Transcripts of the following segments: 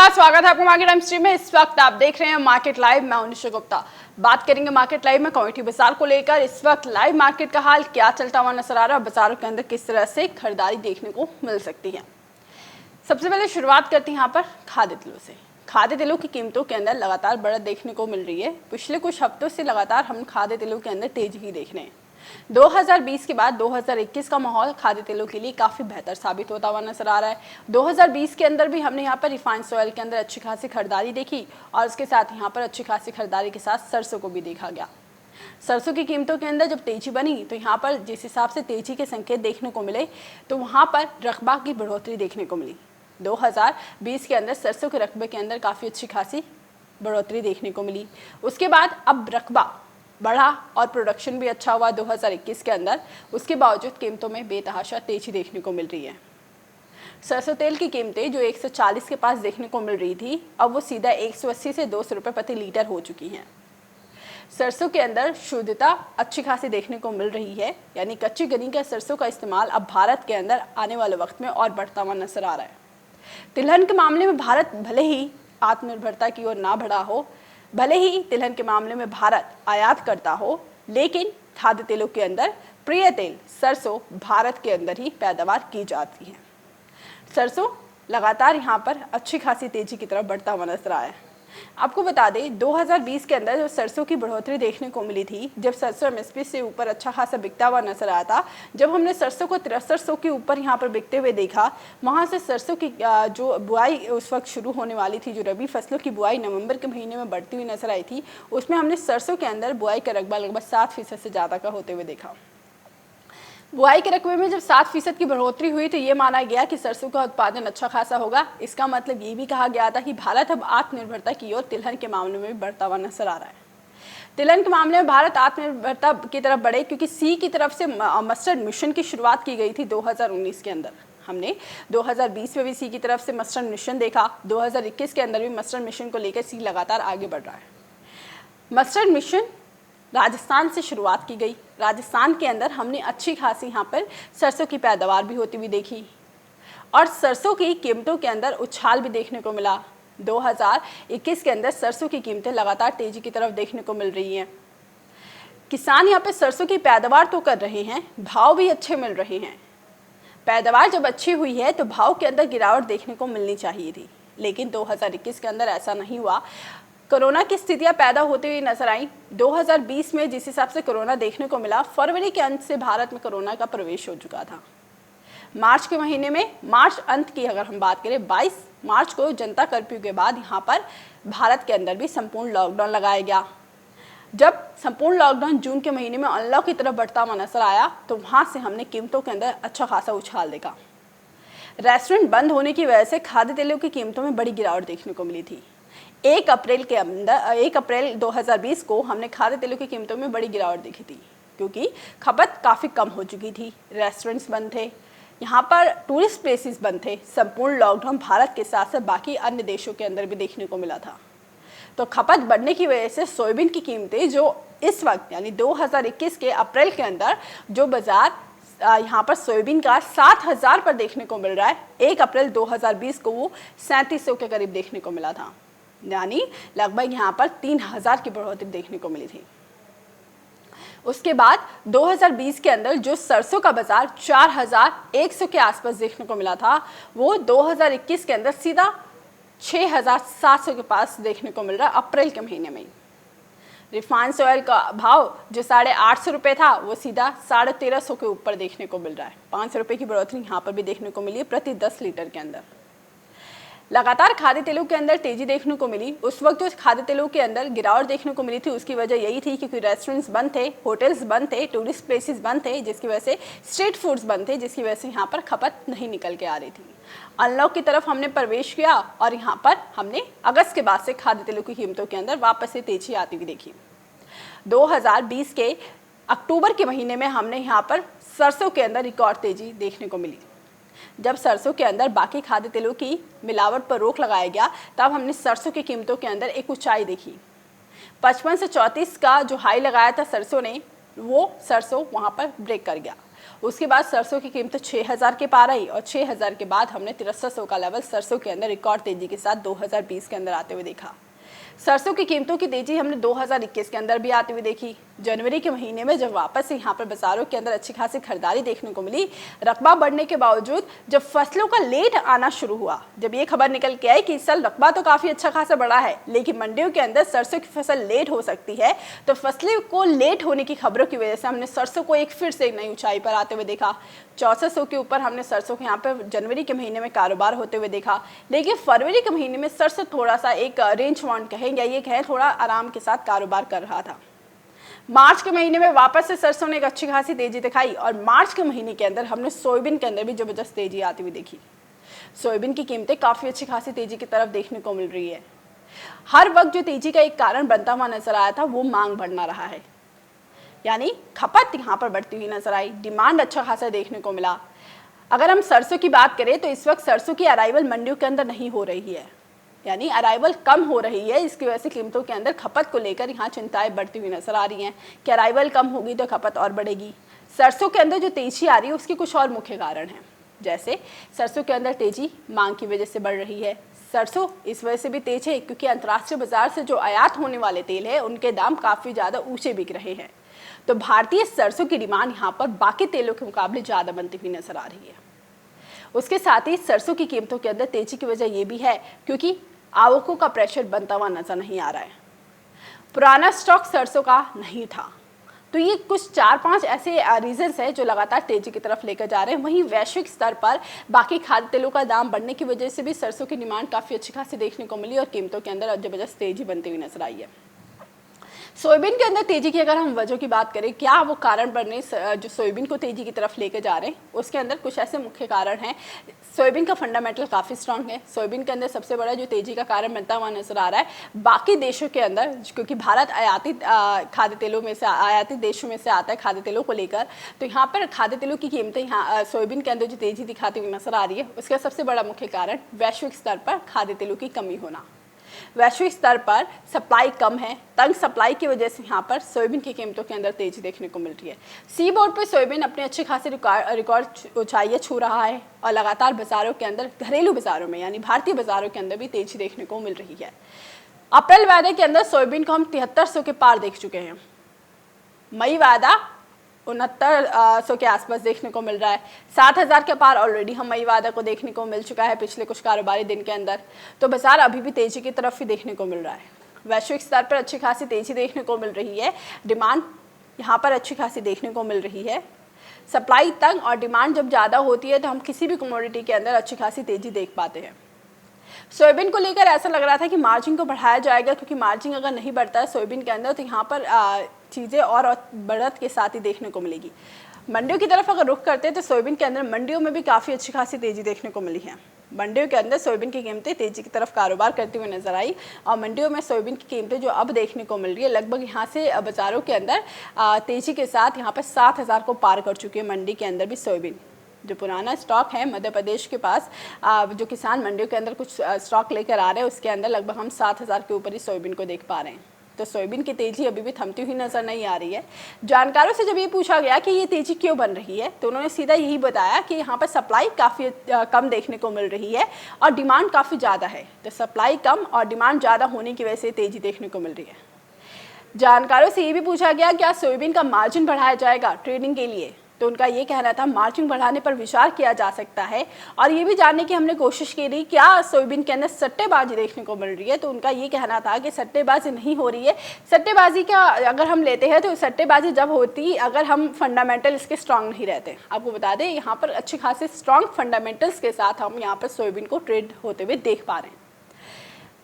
नमस्कार, स्वागत है आपको मार्केट टाइम स्ट्रीम में। इस वक्त आप देख रहे हैं मार्केट लाइव। मैं हूं निशा गुप्ता। बात करेंगे मार्केट लाइव में कमोडिटी बाजार को लेकर। इस वक्त लाइव मार्केट का हाल क्या चलता हुआ नजर आ रहा है, बाजारों के अंदर किस तरह से खरीदारी देखने को मिल सकती है। सबसे पहले शुरुआत करते हैं यहाँ पर खाद्य तेलों से। खाद्य तेलों की कीमतों के अंदर लगातार बढ़त देखने को मिल रही है। पिछले कुछ हफ्तों से लगातार हम खाद्य तेलों के अंदर तेजी ही देख रहे हैं। 2020 के बाद 2021 का माहौल खाद्य तेलों के लिए काफ़ी बेहतर साबित होता हुआ नजर आ रहा है। 2020 के अंदर भी हमने यहाँ पर रिफाइंड ऑयल के अंदर अच्छी खासी खरीदारी देखी और उसके साथ यहाँ पर अच्छी खासी खरीदारी के साथ सरसों को भी देखा गया। सरसों की कीमतों के अंदर जब तेजी बनी तो यहाँ पर जिस हिसाब से तेजी के संकेत देखने को मिले तो वहाँ पर रकबा की बढ़ोतरी देखने को मिली। 2020 के अंदर सरसों के रकबे के अंदर काफ़ी अच्छी खासी बढ़ोतरी देखने को मिली। उसके बाद अब रकबा बढ़ा और प्रोडक्शन भी अच्छा हुआ 2021 के अंदर। उसके बावजूद कीमतों में बेतहाशा तेजी देखने को मिल रही है। सरसों तेल की कीमतें जो 140 के पास देखने को मिल रही थी, अब वो सीधा 180 से 200 रुपये प्रति लीटर हो चुकी हैं। सरसों के अंदर शुद्धता अच्छी खासी देखने को मिल रही है, यानी कच्ची गनी का सरसों का इस्तेमाल अब भारत के अंदर आने वाले वक्त में और बढ़ता हुआ नजर आ रहा है। तिलहन के मामले में भारत भले ही आत्मनिर्भरता की ओर ना बढ़ा हो, भले ही तिलहन के मामले में भारत आयात करता हो, लेकिन खाद्य तेलों के अंदर प्रिय तेल सरसों भारत के अंदर ही पैदावार की जाती है। सरसों लगातार यहाँ पर अच्छी खासी तेजी की तरफ बढ़ता हुआ नजर आया है। आपको बता दें 2020 के अंदर जो सरसों की बढ़ोतरी देखने को मिली थी, जब सरसों एमएसपी से ऊपर अच्छा खासा बिकता हुआ नजर आया था, जब हमने सरसों को 6300 के ऊपर यहाँ पर बिकते हुए देखा, वहाँ से सरसों की जो बुआई उस वक्त शुरू होने वाली थी, जो रबी फसलों की बुआई नवंबर के महीने में बढ़ती हुई नजर आई थी, उसमें हमने सरसों के अंदर बुआई का रकबा लगभग 7% से ज़्यादा का होते हुए देखा। बुआई के रकबे में जब 7% की बढ़ोतरी हुई तो ये माना गया कि सरसों का उत्पादन अच्छा खासा होगा। इसका मतलब ये भी कहा गया था कि भारत अब आत्मनिर्भरता की ओर तिलहन के मामले में भी बढ़ता हुआ नजर आ रहा है। तिलहन के मामले में भारत आत्मनिर्भरता की तरफ बढ़े क्योंकि सी की तरफ से मस्टर्ड मिशन की शुरुआत की गई थी 2019 के अंदर। हमने 2020 में भी सी की तरफ से मस्टर्ड मिशन देखा, 2021 के अंदर भी मस्टर्ड मिशन को लेकर सी लगातार आगे बढ़ रहा है। मस्टर्ड मिशन राजस्थान से शुरुआत की गई। राजस्थान के अंदर हमने अच्छी खासी यहाँ पर सरसों की पैदावार भी होती हुई देखी और सरसों की कीमतों के अंदर उछाल भी देखने को मिला। 2021 के अंदर सरसों की कीमतें लगातार तेजी की तरफ देखने को मिल रही हैं। किसान यहाँ पे सरसों की पैदावार तो कर रहे हैं, भाव भी अच्छे मिल रहे हैं। पैदावार जब अच्छी हुई है तो भाव के अंदर गिरावट देखने को मिलनी चाहिए थी, लेकिन 2021 के अंदर ऐसा नहीं हुआ। कोरोना की स्थितियां पैदा होती हुई नजर आई। 2020 में जिस हिसाब से कोरोना देखने को मिला, फरवरी के अंत से भारत में कोरोना का प्रवेश हो चुका था। मार्च के महीने में, मार्च अंत की अगर हम बात करें, 22 मार्च को जनता कर्फ्यू के बाद यहाँ पर भारत के अंदर भी संपूर्ण लॉकडाउन लगाया गया। जब संपूर्ण लॉकडाउन जून के महीने में अनलॉक की तरफ बढ़ता हुआ नजर आया तो वहाँ से हमने कीमतों के अंदर अच्छा खासा उछाल देखा। रेस्टोरेंट बंद होने की वजह से खाद्य तेलों की कीमतों में बड़ी गिरावट देखने को मिली थी। 1 अप्रैल 2020 को हमने खाद्य तेलों की कीमतों में बड़ी गिरावट देखी थी, क्योंकि खपत काफ़ी कम हो चुकी थी। रेस्टोरेंट्स बंद थे, यहाँ पर टूरिस्ट प्लेसेस बंद थे। संपूर्ण लॉकडाउन भारत के साथ साथ बाकी अन्य देशों के अंदर भी देखने को मिला था। तो खपत बढ़ने की वजह से सोयाबीन की कीमतें जो इस वक्त यानी 2021 के अप्रैल के अंदर जो बाजार यहाँ पर सोयाबीन का 7000 पर देखने को मिल रहा है, 1 अप्रैल 2020 को वो 3700 के करीब देखने को मिला था, यानी लगभग यहाँ पर 3000 की बढ़ोतरी देखने को मिली थी। उसके बाद 2020 के अंदर जो सरसों का बाजार 4100 के आसपास देखने को मिला था, वो 2021 के अंदर सीधा 6700 के पास देखने को मिल रहा है अप्रैल के महीने में। रिफाइंड ऑयल का भाव जो 850 रुपये था, वो सीधा 1350 के ऊपर देखने को मिल रहा है। 500 रुपये की बढ़ोतरी यहाँ पर भी देखने को मिली है प्रति 10 लीटर के अंदर। लगातार खाद्य तेलों के अंदर तेजी देखने को मिली। उस वक्त जो खाद्य तेलों के अंदर गिरावट देखने को मिली थी, उसकी वजह यही थी क्योंकि रेस्टोरेंट्स बंद थे, होटल्स बंद थे, टूरिस्ट प्लेसेस बंद थे, जिसकी वजह से स्ट्रीट फूड्स बंद थे, जिसकी वजह से यहाँ पर खपत नहीं निकल के आ रही थी। अनलॉक की तरफ हमने प्रवेश किया और यहाँ पर हमने अगस्त के बाद से खाद्य तेलों की कीमतों के अंदर वापस से तेजी आती हुई देखी। 2020 के अक्टूबर के महीने में हमने यहाँ पर सरसों के अंदर रिकॉर्ड तेजी देखने को मिली। जब सरसों के अंदर बाकी खाद्य तेलों की मिलावट पर रोक लगाया गया, तब हमने सरसों की कीमतों के अंदर एक ऊंचाई देखी। 55 से 34 का जो हाई लगाया था सरसों ने, वो सरसों वहाँ पर ब्रेक कर गया। उसके बाद सरसों की कीमत 6000 के पार आई और 6000 के बाद हमने 6300 का लेवल सरसों के अंदर रिकॉर्ड तेजी के साथ 2020 के अंदर आते हुए देखा। सरसों की कीमतों की तेजी हमने 2021 के अंदर भी आती हुई देखी। जनवरी के महीने में जब वापस से यहाँ पर बाजारों के अंदर अच्छी खासी खरीदारी देखने को मिली, रकबा बढ़ने के बावजूद जब फसलों का लेट आना शुरू हुआ, जब ये खबर निकल के आई कि इस साल रकबा तो काफ़ी अच्छा खासा बढ़ा है लेकिन मंडियों के अंदर सरसों की फसल लेट हो सकती है, तो फसलों को लेट होने की खबरों की वजह से हमने सरसों को एक फिर से एक नई ऊंचाई पर आते हुए देखा। 6400 के ऊपर हमने सरसों के यहाँ पर जनवरी के महीने में कारोबार होते हुए देखा, लेकिन फरवरी के महीने में सरसों थोड़ा सा एक रेंज बाउंड कहेंगे, ये कहें थोड़ा आराम के साथ कारोबार कर रहा था। मार्च के महीने में वापस से सरसों ने एक अच्छी खासी तेजी दिखाई और मार्च के महीने के अंदर हमने सोयाबीन के अंदर भी जबरदस्त तेजी आती हुई देखी। सोयाबीन की कीमतें काफ़ी अच्छी खासी तेजी की तरफ देखने को मिल रही है। हर वक्त जो तेजी का एक कारण बनता हुआ नजर आया था वो मांग बढ़ना रहा है, यानी खपत यहाँ पर बढ़ती हुई नजर आई, डिमांड अच्छा खासा देखने को मिला। अगर हम सरसों की बात करें तो इस वक्त सरसों की अराइवल मंडियों के अंदर नहीं हो रही है, यानी अराइवल कम हो रही है। इसकी वजह से कीमतों के अंदर खपत को लेकर यहाँ चिंताएं बढ़ती हुई नजर आ रही हैं कि अराइवल कम होगी तो खपत और बढ़ेगी। सरसों के अंदर जो तेजी आ रही है उसके कुछ और मुख्य कारण हैं, जैसे सरसों के अंदर तेजी मांग की वजह से बढ़ रही है। सरसों इस वजह से भी तेज है क्योंकि अंतर्राष्ट्रीय बाजार से जो आयात होने वाले तेल है उनके दाम काफ़ी ज़्यादा ऊँचे बिक रहे हैं, तो भारतीय सरसों की डिमांड यहाँ पर बाकी तेलों के मुकाबले ज़्यादा बनती हुई नजर आ रही है। उसके साथ ही सरसों की कीमतों के अंदर तेजी की वजह यह भी है क्योंकि आवकों का प्रेशर बनता हुआ नजर नहीं आ रहा है। पुराना स्टॉक सरसों का नहीं था, तो ये कुछ 4-5 ऐसे रीजंस है जो लगातार तेजी की तरफ लेकर जा रहे हैं। वहीं वैश्विक स्तर पर बाकी खाद्य तेलों का दाम बढ़ने की वजह से भी सरसों की डिमांड काफ़ी अच्छी खासी देखने को मिली और कीमतों के अंदर जबरदस्त तेजी बनती हुई नजर आई है। सोयाबीन के अंदर तेजी की अगर हम वजह की बात करें, क्या वो कारण बनने जो सोयाबीन को तेजी की तरफ लेके जा रहे हैं, उसके अंदर कुछ ऐसे मुख्य कारण हैं। सोयाबीन का फंडामेंटल काफ़ी स्ट्रांग है। सोयाबीन के अंदर सबसे बड़ा जो तेजी का कारण बनता हुआ नजर आ रहा है बाकी देशों के अंदर, क्योंकि भारत आयातित खाद्य तेलों में से आयातित देशों में से आता है खाद्य तेलों को लेकर, तो यहाँ पर खाद्य तेलों की कीमतें यहाँ सोयाबीन के अंदर जो तेजी दिखाती हुई नजर आ रही है उसका सबसे बड़ा मुख्य कारण वैश्विक स्तर पर खाद्य तेलों की कमी होना। वैश्विक स्तर पर सप्लाई कम है, तंग सप्लाई की वजह से यहाँ पर सोयाबीन की कीमतों के अंदर तेजी देखने को मिल रही है। सी बोर्ड पर सोयाबीन अपने अच्छे खासे रिकॉर्ड ऊंचाइयाँ छू रहा है और लगातार बाजारों के अंदर, घरेलू बाजारों में यानी भारतीय बाजारों के अंदर भी तेजी देखने को मिल रही है। अप्रैल वायदे के अंदर सोयाबीन को हम 7300 के पार देख चुके हैं। मई वायदा 6900 के आसपास देखने को मिल रहा है। 7000 के पार ऑलरेडी हम मई वायदा को देखने को मिल चुका है पिछले कुछ कारोबारी दिन के अंदर, तो बाजार अभी भी तेजी की तरफ ही देखने को मिल रहा है। वैश्विक स्तर पर अच्छी खासी तेजी देखने को मिल रही है, डिमांड यहाँ पर अच्छी खासी देखने को मिल रही है। सप्लाई तंग और डिमांड जब ज़्यादा होती है तो हम किसी भी कमोडिटी के अंदर अच्छी खासी तेजी देख पाते हैं। सोयाबीन को लेकर ऐसा लग रहा था कि मार्जिन को बढ़ाया जाएगा, क्योंकि मार्जिन अगर नहीं बढ़ता है सोयाबीन के अंदर तो यहाँ पर चीज़ें और बढ़त के साथ ही देखने को मिलेगी। मंडियों की तरफ अगर रुख करते हैं तो सोयाबीन के अंदर मंडियों में भी काफ़ी अच्छी खासी तेज़ी देखने को मिली है। मंडियों के अंदर सोयाबीन की कीमतें तेज़ी की तरफ कारोबार करती हुई नजर आई और मंडियों में सोयाबीन की कीमतें जो अब देखने को मिल रही है लगभग यहाँ से बाज़ारों के अंदर तेज़ी के साथ यहाँ पर 7000 को पार कर चुकी है। मंडी के अंदर भी सोयाबीन जो पुराना स्टॉक है मध्य प्रदेश के पास, जो किसान मंडियों के अंदर कुछ स्टॉक लेकर आ रहे हैं उसके अंदर लगभग हम 7000 के ऊपर ही सोयाबीन को देख पा रहे हैं। तो सोयाबीन की तेज़ी अभी भी थमती हुई नज़र नहीं आ रही है। जानकारों से जब ये पूछा गया कि ये तेज़ी क्यों बन रही है तो उन्होंने सीधा यही बताया कि यहाँ पर सप्लाई काफ़ी कम देखने को मिल रही है और डिमांड काफ़ी ज़्यादा है। तो सप्लाई कम और डिमांड ज़्यादा होने की वजह से तेज़ी देखने को मिल रही है। जानकारों से ये भी पूछा गया क्या सोयाबीन का मार्जिन बढ़ाया जाएगा ट्रेडिंग के लिए, तो उनका ये कहना था मार्जिन बढ़ाने पर विचार किया जा सकता है। और ये भी जानने की हमने कोशिश की थी क्या सोयाबीन के अंदर सट्टेबाजी देखने को मिल रही है, तो उनका ये कहना था कि सट्टेबाजी नहीं हो रही है। सट्टेबाजी का अगर हम लेते हैं तो सट्टेबाजी जब होती अगर हम फंडामेंटल इसके स्ट्रांग नहीं रहते। आपको बता दें यहाँ पर अच्छे खासे स्ट्रांग फंडामेंटल्स के साथ हम यहाँ पर सोयाबीन को ट्रेड होते हुए देख पा रहे हैं।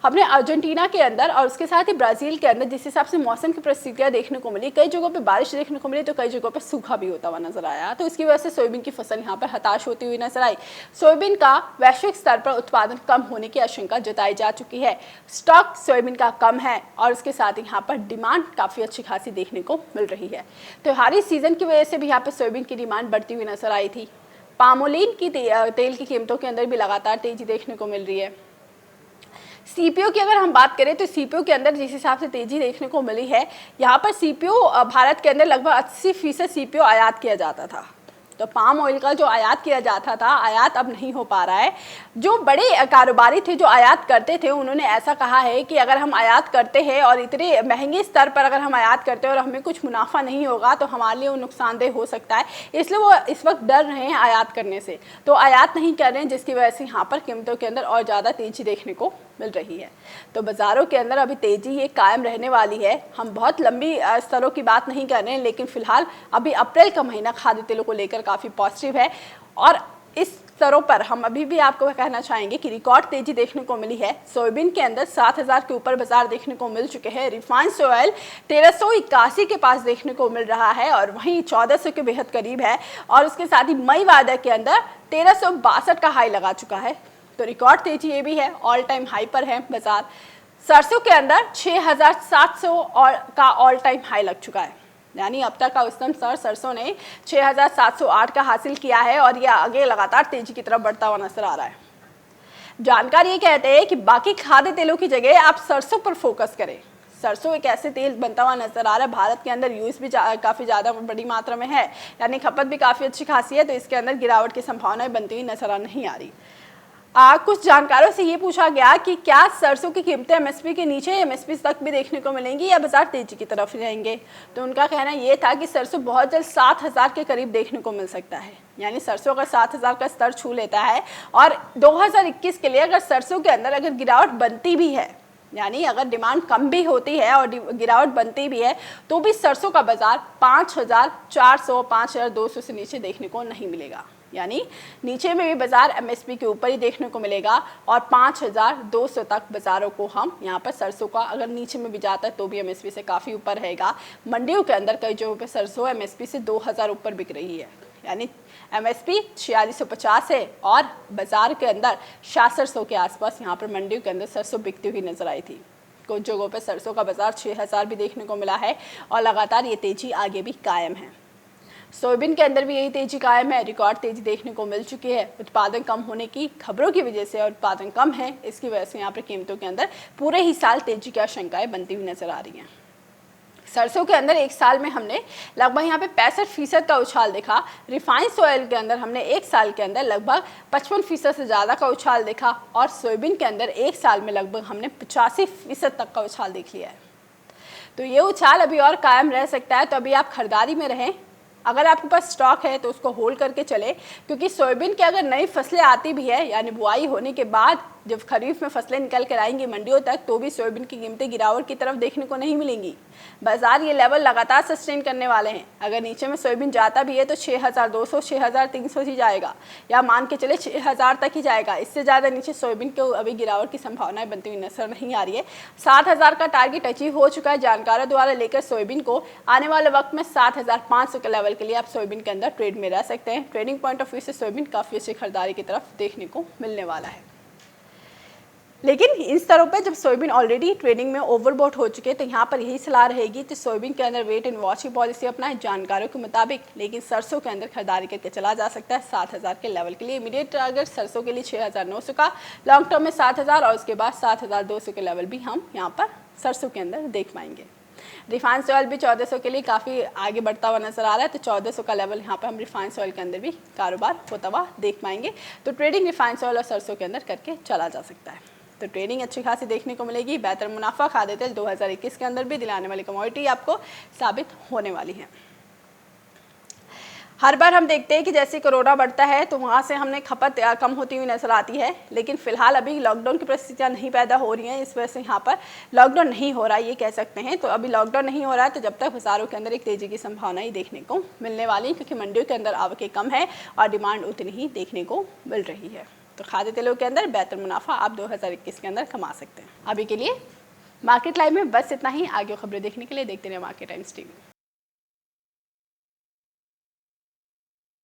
हमने अर्जेंटीना के अंदर और उसके साथ ही ब्राज़ील के अंदर जिस हिसाब से मौसम की परिस्थितियाँ देखने को मिली, कई जगहों पे बारिश देखने को मिली तो कई जगहों पे सूखा भी होता हुआ नजर आया, तो इसकी वजह से सोयाबीन की फसल यहाँ पर हताश होती हुई नजर आई। सोयाबीन का वैश्विक स्तर पर उत्पादन कम होने की आशंका जताई जा चुकी है। स्टॉक सोयाबीन का कम है और उसके साथ ही यहाँ पर डिमांड काफ़ी अच्छी खासी देखने को मिल रही है। त्योहारी सीजन की वजह से भी यहाँ पर सोयाबीन की डिमांड बढ़ती हुई नजर आई थी। पामोलिन की तेल की कीमतों के अंदर भी लगातार तेजी देखने को मिल रही है। सीपीओ की अगर हम बात करें तो सीपीओ के अंदर जिस हिसाब से तेजी देखने को मिली है, यहाँ पर सीपीओ भारत के अंदर लगभग 80% सीपीओ आयात किया जाता था, तो पाम ऑयल का जो आयात किया जाता था, आयात अब नहीं हो पा रहा है। जो बड़े कारोबारी थे जो आयात करते थे, उन्होंने ऐसा कहा है कि अगर हम आयात करते हैं और इतने महंगे स्तर पर अगर हम आयात करते हैं और हमें कुछ मुनाफा नहीं होगा तो हमारे लिए वो नुकसानदेह हो सकता है, इसलिए वो इस वक्त डर रहे हैं आयात करने से, तो आयात नहीं कर रहे हैं, जिसकी वजह से यहाँ पर कीमतों के अंदर और ज़्यादा तेजी देखने को मिल रही है। तो बाज़ारों के अंदर अभी तेज़ी ये कायम रहने वाली है। हम बहुत लंबी स्तरों की बात नहीं कर रहे हैं, लेकिन फिलहाल अभी अप्रैल का महीना खाद्य तेलों को लेकर काफ़ी पॉजिटिव है और इस स्तरों पर हम अभी भी आपको कहना चाहेंगे कि रिकॉर्ड तेजी देखने को मिली है। सोयाबीन के अंदर 7,000 के ऊपर बाजार देखने को मिल चुके हैं। रिफाइंड ऑयल 1381 के पास देखने को मिल रहा है और वहीं 1400 के बेहद करीब है और उसके साथ ही मई वादा के अंदर 1362 का हाई लगा चुका है। तो रिकॉर्ड तेजी ये भी है, ऑल टाइम हाई पर है बाजार। सरसों के अंदर 6,700 और का ऑल टाइम हाई लग चुका है, यानी अब तक का उच्चतम स्तर सरसों ने 6,708 का हासिल किया है और यह आगे लगातार तेजी की तरफ बढ़ता हुआ नजर आ रहा है। जानकार ये कहते हैं कि बाकी खाद्य तेलों की जगह आप सरसों पर फोकस करें। सरसों एक ऐसे तेल बनता हुआ नजर आ रहा है, भारत के अंदर यूज भी काफ़ी ज़्यादा बड़ी मात्रा में है, यानी खपत भी काफ़ी अच्छी खासी है, तो इसके अंदर गिरावट की संभावनाएं बनती हुई नजर नहीं आ रही। कुछ जानकारों से ये पूछा गया कि क्या सरसों की कीमतें एमएसपी के नीचे एमएसपी तक भी देखने को मिलेंगी या बाजार तेजी की तरफ रहेंगे, तो उनका कहना ये था कि सरसों बहुत जल्द 7,000 के करीब देखने को मिल सकता है। यानी सरसों अगर 7,000 का स्तर छू लेता है और 2021 के लिए अगर सरसों के अंदर अगर गिरावट बनती भी है, यानी अगर डिमांड कम भी होती है और गिरावट बनती भी है, तो भी सरसों का बाजार 5,400 5,200 से नीचे देखने को नहीं मिलेगा। यानी नीचे में भी बाजार एमएसपी के ऊपर ही देखने को मिलेगा और 5,200 तक बाजारों को हम यहाँ पर सरसों का अगर नीचे में भी जाता है तो भी एमएसपी से काफ़ी ऊपर रहेगा। मंडियों के अंदर कई जगहों पे सरसों एमएसपी से 2,000 ऊपर बिक रही है, यानी एमएसपी 4650 है और बाजार के अंदर 6600 के आसपास यहाँ पर मंडियों के अंदर सरसों बिकती हुई नजर आई थी। कुछ जगहों पर सरसों का बाजार 6,000 भी देखने को मिला है और लगातार ये तेजी आगे भी कायम है। सोयाबीन के अंदर भी यही तेजी कायम है, रिकॉर्ड तेजी देखने को मिल चुकी है। उत्पादन कम होने की खबरों की वजह से और उत्पादन कम है, इसकी वजह से यहाँ पर कीमतों के अंदर पूरे ही साल तेजी की आशंकाएं बनती हुई नजर आ रही हैं। सरसों के अंदर एक साल में हमने लगभग यहाँ पे 65% का उछाल देखा। रिफाइंड ऑयल के अंदर हमने एक साल के अंदर लगभग 55% से ज़्यादा का उछाल देखा और सोयाबीन के अंदर एक साल में लगभग हमने 85% तक का उछाल देख लिया है। तो ये उछाल अभी और कायम रह सकता है, तो अभी आप खरीदारी में रहें। अगर आपके पास स्टॉक है तो उसको होल्ड करके चले, क्योंकि सोयाबीन की अगर नई फसलें आती भी है, यानी बुआई होने के बाद जब खरीफ में फसलें निकल कर आएंगी मंडियों तक, तो भी सोयाबीन की कीमतें गिरावट की तरफ देखने को नहीं मिलेंगी। बाजार ये लेवल लगातार सस्टेन करने वाले हैं। अगर नीचे में सोयाबीन जाता भी है तो 6,200 6,300 ही जाएगा, या मान के चले 6,000 तक ही जाएगा। इससे ज़्यादा नीचे सोयाबीन को अभी गिरावट की संभावनाएं बनती हुई नजर नहीं आ रही है। 7,000 का टारगेट अचीव हो चुका है जानकारों द्वारा, लेकर सोयाबीन को आने वाले वक्त में 7,500 के लेवल के लिए आप सोयाबीन के अंदर ट्रेड में रह सकते हैं। ट्रेडिंग पॉइंट ऑफ व्यू से सोयाबीन काफ़ी अच्छी खरीदारी की तरफ देखने को मिलने वाला है। लेकिन इन स्तरों पर जब सोयाबीन ऑलरेडी ट्रेडिंग में ओवरबॉट हो चुके हैं, तो यहाँ पर यही सलाह रहेगी कि सोयाबीन के अंदर वेट एंड वॉच की पॉलिसी अपनाएं जानकारों के मुताबिक। लेकिन सरसों के अंदर खरीदारी करके चला जा सकता है 7,000 के लेवल के लिए। इमीडिएट टारगेट सरसों के लिए 6,900 का, लॉन्ग टर्म में 7,000 और उसके बाद 7,200 के लेवल भी हम यहाँ पर सरसों के अंदर देख पाएंगे। रिफाइंड ऑयल भी 1,400 के लिए काफ़ी आगे बढ़ता हुआ नजर आ रहा है, तो 1,400 का लेवल यहाँ पर हम रिफाइंड ऑयल के अंदर भी कारोबार होता हुआ देख पाएंगे। तो ट्रेडिंग रिफाइंड ऑयल और सरसों के अंदर करके चला जा सकता है। तो ट्रेडिंग अच्छी खासी देखने को मिलेगी। बेहतर मुनाफा खाद्य तेल 2021 के अंदर भी दिलाने वाली कमोडिटी आपको साबित होने वाली है। हर बार हम देखते हैं कि जैसे कोरोना बढ़ता है तो वहाँ से हमने खपत कम होती हुई नजर आती है, लेकिन फिलहाल अभी लॉकडाउन की परिस्थितियाँ नहीं पैदा हो रही हैं, इस वजह से यहाँ पर लॉकडाउन नहीं हो रहा है, ये कह सकते हैं। तो अभी लॉकडाउन नहीं हो रहा है, तो जब तक बाजारों के अंदर एक तेजी की संभावना ही देखने को मिलने वाली है, क्योंकि मंडियों के अंदर आवकें कम है और डिमांड उतनी ही देखने को मिल रही है। तो खाद्य तेलों के अंदर बेहतर मुनाफा आप 2021 के अंदर कमा सकते हैं। अभी के लिए मार्केट लाइव में बस इतना ही। आगे खबरें देखने के लिए देखते रहिए मार्केट टाइम्स टीवी।